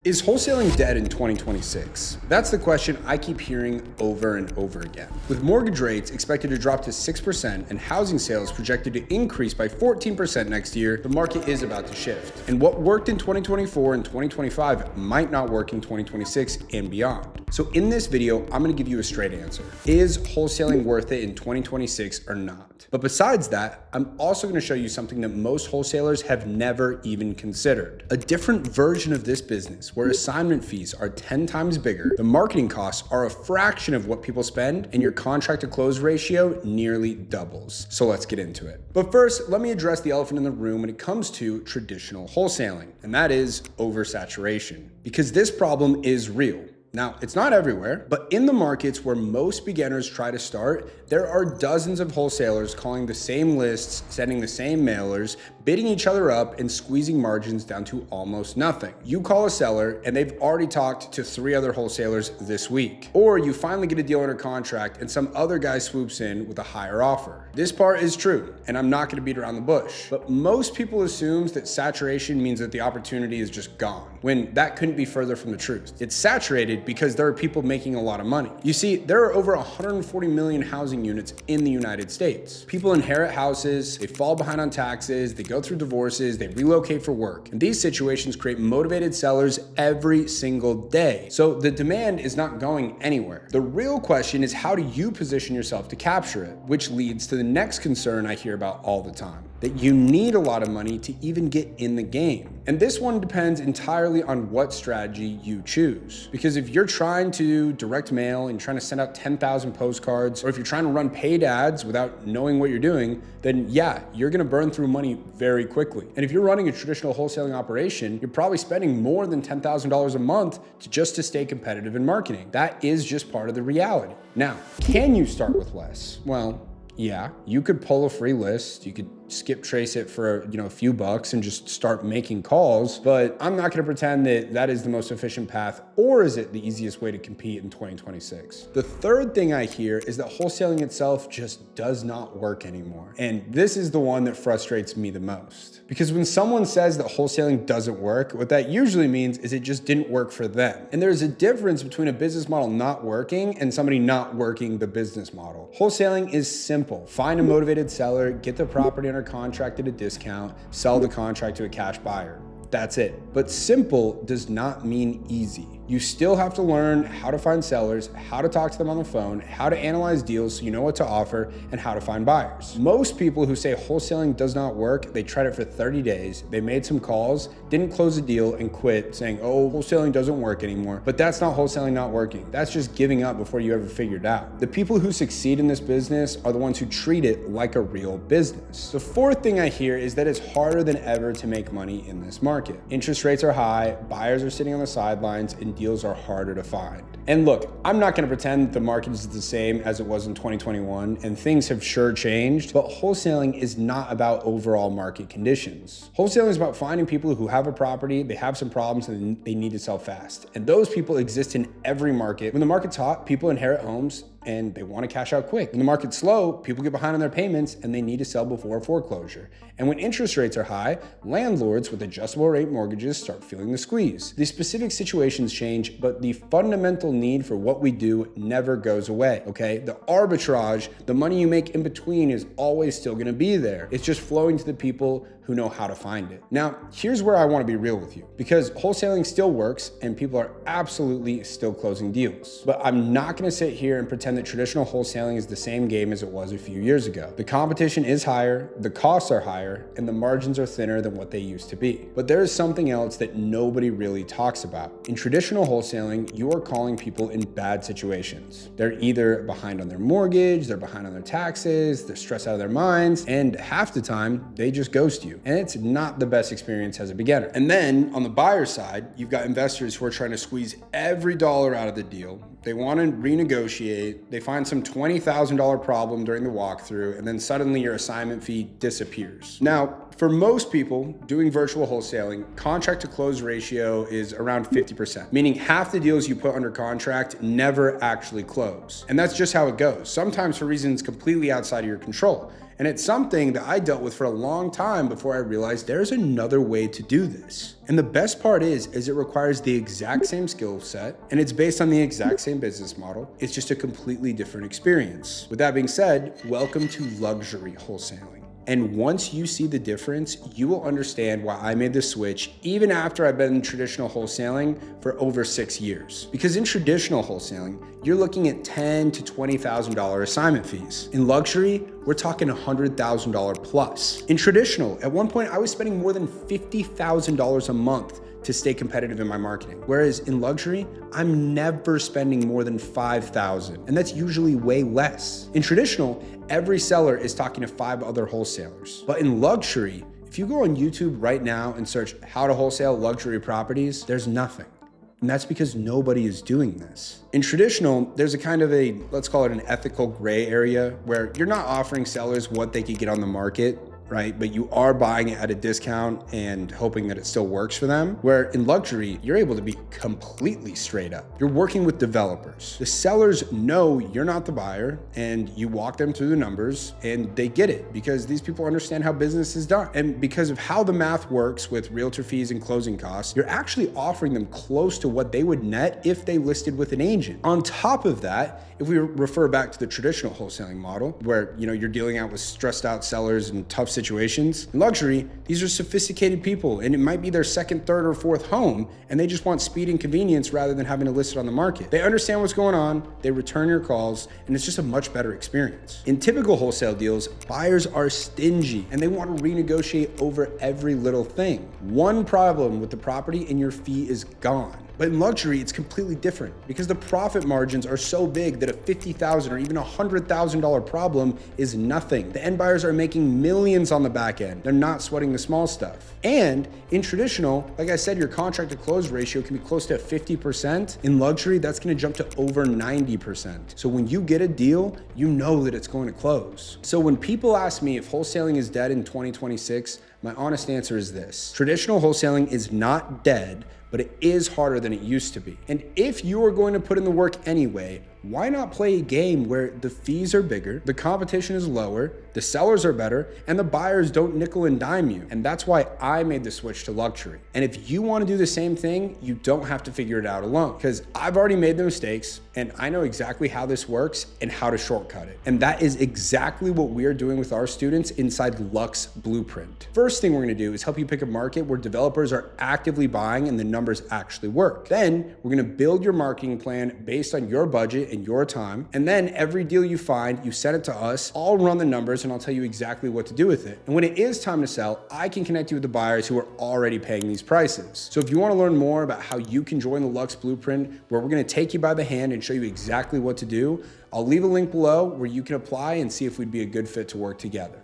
Is wholesaling dead in 2026? That's the question I keep hearing over and over again. With mortgage rates expected to drop to 6% and housing sales projected to increase by 14% next year, the market is about to shift. And what worked in 2024 and 2025 might not work in 2026 and beyond. So in this video, I'm gonna give you a straight answer. Is wholesaling worth it in 2026 or not? But besides that, I'm also gonna show you something that most wholesalers have never even considered. A different version of this business where assignment fees are 10 times bigger, the marketing costs are a fraction of what people spend, and your contract to close ratio nearly doubles. So let's get into it. But first, let me address the elephant in the room when it comes to traditional wholesaling, and that is oversaturation. Because this problem is real. Now, it's not everywhere, but in the markets where most beginners try to start, there are dozens of wholesalers calling the same lists, sending the same mailers, bidding each other up, and squeezing margins down to almost nothing. You call a seller and they've already talked to 3 other wholesalers this week. Or you finally get a deal under contract and some other guy swoops in with a higher offer. This part is true, and I'm not gonna beat around the bush, but most people assume that saturation means that the opportunity is just gone, when that couldn't be further from the truth. It's saturated because there are people making a lot of money. You see, there are over 140 million housing units in the United States. People inherit houses, they fall behind on taxes, they go through divorces, they relocate for work. And these situations create motivated sellers every single day. So the demand is not going anywhere. The real question is, how do you position yourself to capture it? Which leads to the next concern I hear about all the time, that you need a lot of money to even get in the game. And this one depends entirely on what strategy you choose. Because if you're trying to direct mail and trying to send out 10,000 postcards, or if you're trying to run paid ads without knowing what you're doing, then yeah, you're gonna burn through money very quickly. And if you're running a traditional wholesaling operation, you're probably spending more than $10,000 a month just to stay competitive in marketing. That is just part of the reality. Now, can you start with less? Well, yeah, you could pull a free list, you could skip trace it for a few bucks and just start making calls, but I'm not gonna pretend that that is the most efficient path, or is it the easiest way to compete in 2026? The third thing I hear is that wholesaling itself just does not work anymore. And this is the one that frustrates me the most. Because when someone says that wholesaling doesn't work, what that usually means is it just didn't work for them. And there's a difference between a business model not working and somebody not working the business model. Wholesaling is simple. Find a motivated seller, get the property under contract at a discount, sell the contract to a cash buyer. That's it. But simple does not mean easy. You still have to learn how to find sellers, how to talk to them on the phone, how to analyze deals so you know what to offer, and how to find buyers. Most people who say wholesaling does not work, they tried it for 30 days, they made some calls, didn't close a deal, and quit saying, oh, wholesaling doesn't work anymore. But that's not wholesaling not working. That's just giving up before you ever figured out. The people who succeed in this business are the ones who treat it like a real business. The fourth thing I hear is that it's harder than ever to make money in this market. Interest rates are high, buyers are sitting on the sidelines, and deals are harder to find. And look, I'm not gonna pretend that the market is the same as it was in 2021, and things have sure changed, but wholesaling is not about overall market conditions. Wholesaling is about finding people who have a property, they have some problems, and they need to sell fast. And those people exist in every market. When the market's hot, people inherit homes and they want to cash out quick. When the market's slow, people get behind on their payments and they need to sell before foreclosure. And when interest rates are high, landlords with adjustable rate mortgages start feeling the squeeze. The specific situations change, but the fundamental need for what we do never goes away, okay? The arbitrage, the money you make in between, is always still gonna be there. It's just flowing to the people who know how to find it. Now, here's where I want to be real with you, because wholesaling still works and people are absolutely still closing deals. But I'm not going to sit here and pretend that traditional wholesaling is the same game as it was a few years ago. The competition is higher, the costs are higher, and the margins are thinner than what they used to be. But there is something else that nobody really talks about. In traditional wholesaling, you are calling people in bad situations. They're either behind on their mortgage, they're behind on their taxes, they're stressed out of their minds, and half the time they just ghost you. And it's not the best experience as a beginner. And then on the buyer side, you've got investors who are trying to squeeze every dollar out of the deal. They want to renegotiate. They find some $20,000 problem during the walkthrough, and then suddenly your assignment fee disappears. Now, for most people doing virtual wholesaling, contract to close ratio is around 50%, meaning half the deals you put under contract never actually close. And that's just how it goes, sometimes for reasons completely outside of your control. And it's something that I dealt with for a long time before I realized there's another way to do this. And the best part is it requires the exact same skill set and it's based on the exact same business model. It's just a completely different experience. With that being said, welcome to luxury wholesaling. And once you see the difference, you will understand why I made the switch even after I've been in traditional wholesaling for over 6 years. Because in traditional wholesaling, you're looking at $10,000 to $20,000 assignment fees. In luxury, we're talking $100,000 plus. In traditional, at one point I was spending more than $50,000 a month to stay competitive in my marketing. Whereas in luxury, I'm never spending more than $5,000, and that's usually way less. In traditional, every seller is talking to 5 other wholesalers. But in luxury, if you go on YouTube right now and search how to wholesale luxury properties, there's nothing. And that's because nobody is doing this. In traditional, there's a kind of a, let's call it an ethical gray area where you're not offering sellers what they could get on the market, right? But you are buying it at a discount and hoping that it still works for them. Where in luxury, you're able to be completely straight up. You're working with developers. The sellers know you're not the buyer and you walk them through the numbers and they get it because these people understand how business is done. And because of how the math works with realtor fees and closing costs, you're actually offering them close to what they would net if they listed with an agent. On top of that, if we refer back to the traditional wholesaling model where you're dealing out with stressed out sellers and tough situations, in luxury, these are sophisticated people and it might be their second, third, or fourth home and they just want speed and convenience rather than having to list it on the market. They understand what's going on, they return your calls, and it's just a much better experience. In typical wholesale deals, buyers are stingy and they want to renegotiate over every little thing. One problem with the property and your fee is gone. But in luxury, it's completely different because the profit margins are so big that a $50,000 or even $100,000 problem is nothing. The end buyers are making millions on the back end. They're not sweating the small stuff. And in traditional, like I said, your contract to close ratio can be close to 50%. In luxury, that's gonna jump to over 90%. So when you get a deal, you know that it's going to close. So when people ask me if wholesaling is dead in 2026, my honest answer is this. Traditional wholesaling is not dead, but it is harder than it used to be. And if you are going to put in the work anyway, why not play a game where the fees are bigger, the competition is lower, the sellers are better, and the buyers don't nickel and dime you? And that's why I made the switch to luxury. And if you want to do the same thing, you don't have to figure it out alone because I've already made the mistakes and I know exactly how this works and how to shortcut it. And that is exactly what we are doing with our students inside Lux Blueprint. First thing we're going to do is help you pick a market where developers are actively buying and the numbers actually work. Then we're going to build your marketing plan based on your budget and your time. And then every deal you find, you send it to us. I'll run the numbers and I'll tell you exactly what to do with it. And when it is time to sell, I can connect you with the buyers who are already paying these prices. So if you want to learn more about how you can join the Lux Blueprint, where we're going to take you by the hand and show you exactly what to do, I'll leave a link below where you can apply and see if we'd be a good fit to work together.